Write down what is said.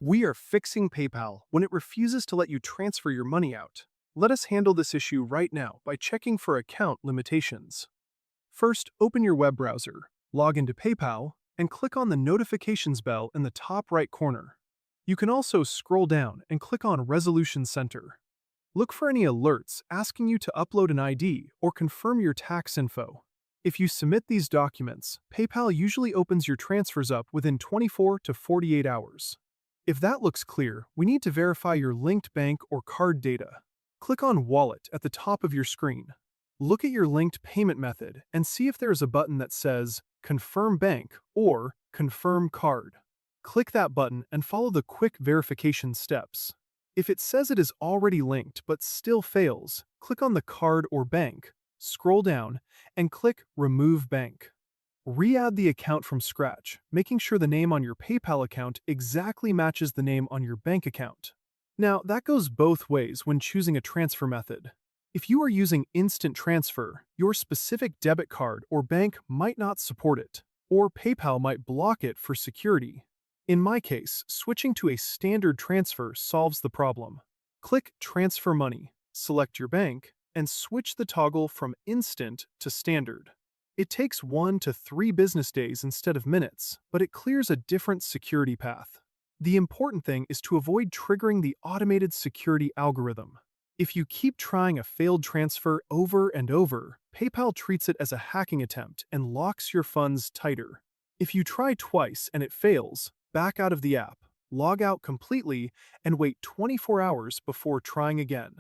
We are fixing PayPal when it refuses to let you transfer your money out. Let us handle this issue right now by checking for account limitations. First, open your web browser, log into PayPal, and click on the notifications bell in the top right corner. You can also scroll down and click on Resolution Center. Look for any alerts asking you to upload an ID or confirm your tax info. If you submit these documents, PayPal usually opens your transfers up within 24 to 48 hours. If that looks clear, we need to verify your linked bank or card data. Click on Wallet at the top of your screen. Look at your linked payment method and see if there is a button that says Confirm Bank or Confirm Card. Click that button and follow the quick verification steps. If it says it is already linked but still fails, click on the card or bank, scroll down, and click Remove Bank. Re-add the account from scratch, making sure the name on your PayPal account exactly matches the name on your bank account. Now, that goes both ways when choosing a transfer method. If you are using instant transfer, your specific debit card or bank might not support it, or PayPal might block it for security. In my case, switching to a standard transfer solves the problem. Click Transfer Money, select your bank, and switch the toggle from instant to standard. It takes 1 to 3 business days instead of minutes, but it clears a different security path. The important thing is to avoid triggering the automated security algorithm. If you keep trying a failed transfer over and over, PayPal treats it as a hacking attempt and locks your funds tighter. If you try twice and it fails, back out of the app, log out completely, and wait 24 hours before trying again.